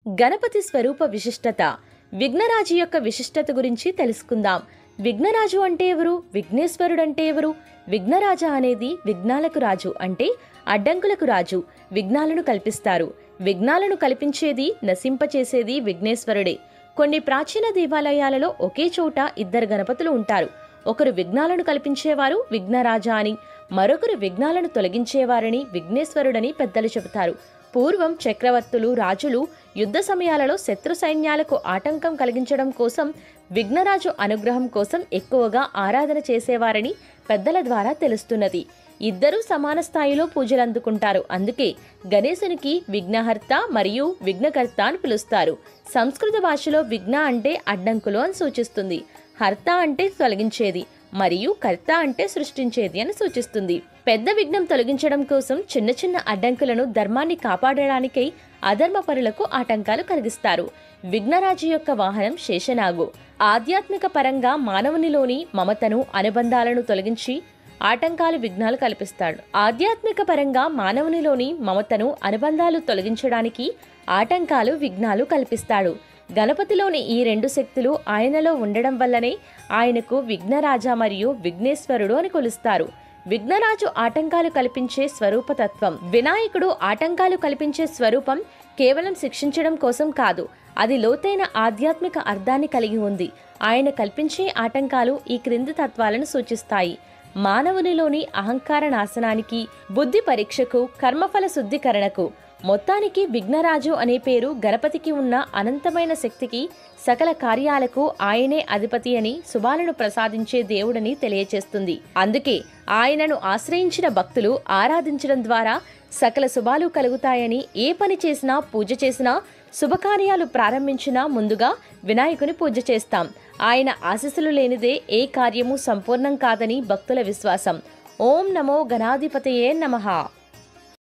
గణపతి స్వరూప విశిష్టత. విఘ్నరాజు యొక్క విశిష్టత గురించి తెలుసుకుందాం. విఘ్నరాజు అంటే ఎవరు? విఘ్నేశ్వరుడు అంటే ఎవరు? విఘ్నరాజ అనేది విఘ్నాలకు రాజు, అంటే అడ్డంకులకు రాజు. విఘ్నాలను కల్పిస్తారు. విఘ్నాలను కల్పించేది, నశింపచేసేది విఘ్నేశ్వరుడే. కొన్ని ప్రాచీన దేవాలయాలలో ఒకే చోట ఇద్దరు గణపతులు ఉంటారు. ఒకరు విఘ్నాలను కల్పించేవారు విఘ్నరాజ అని, మరొకరు విఘ్నాలను తొలగించేవారని విఘ్నేశ్వరుడని పెద్దలు చెబుతారు. పూర్వం చక్రవర్తులు, రాజులు యుద్ధ సమయాలలో శత్రు సైన్యాలకు ఆటంకం కలిగించడం కోసం విఘ్నరాజు అనుగ్రహం కోసం ఎక్కువగా ఆరాధన చేసేవారని పెద్దల ద్వారా తెలుస్తున్నది. ఇద్దరూ సమాన స్థాయిలో పూజలు అందుకుంటారు. అందుకే గణేశునికి విఘ్నహర్త మరియు విఘ్నకర్త అని పిలుస్తారు. సంస్కృత భాషలో విఘ్న అంటే అడ్డంకులు అని సూచిస్తుంది. హర్త అంటే తొలగించేది మరియు కర్త అంటే సృష్టించేది అని సూచిస్తుంది. పెద్ద విఘ్నం తొలగించడం కోసం చిన్న చిన్న అడ్డంకులను ధర్మాన్ని కాపాడడానికై అధర్మపరులకు ఆటంకాలు కలిగిస్తారు. విఘ్నరాజు యొక్క వాహనం శేషనాగు. ఆధ్యాత్మిక పరంగా మానవునిలోని మమతను, అనుబంధాలను తొలగించి ఆటంకాలు, విఘ్నాలు కల్పిస్తాడు. ఆధ్యాత్మిక పరంగా మానవునిలోని మమతను, అనుబంధాలు తొలగించడానికి ఆటంకాలు, విఘ్నాలు కల్పిస్తాడు. గణపతిలోని ఈ రెండు శక్తులు ఆయనలో ఉండడం వల్లనే ఆయనకు విఘ్నరాజ మరియు విఘ్నేశ్వరుడు అని కొలుస్తారు. విఘ్నరాజు ఆటంకాలు కల్పించే స్వరూపతత్వం. వినాయకుడు ఆటంకాలు కల్పించే స్వరూపం కేవలం శిక్షించడం కోసం కాదు, అది లోతైన ఆధ్యాత్మిక అర్థాన్ని కలిగి ఉంది. ఆయన కల్పించే ఆటంకాలు ఈ క్రింది తత్వాలను సూచిస్తాయి: మానవునిలోని అహంకార నాశనానికి, బుద్ధి పరీక్షకు, కర్మఫల శుద్ధీకరణకు. మొత్తానికి విఘ్నరాజు అనే పేరు గణపతికి ఉన్న అనంతమైన శక్తికి, సకల కార్యాలకు ఆయనే అధిపతి అని, శుభాలను ప్రసాదించే దేవుడని తెలియచేస్తుంది. అందుకే ఆయనను ఆశ్రయించిన భక్తులు ఆరాధించడం ద్వారా సకల శుభాలు కలుగుతాయని, ఏ పని చేసినా, పూజ చేసినా, శుభకార్యాలు ప్రారంభించినా ముందుగా వినాయకుని పూజ చేస్తాం. ఆయన ఆశీస్సులు లేనిదే ఏ కార్యము సంపూర్ణం కాదని భక్తుల విశ్వాసం. ఓం నమో గణాధిపతయే నమః.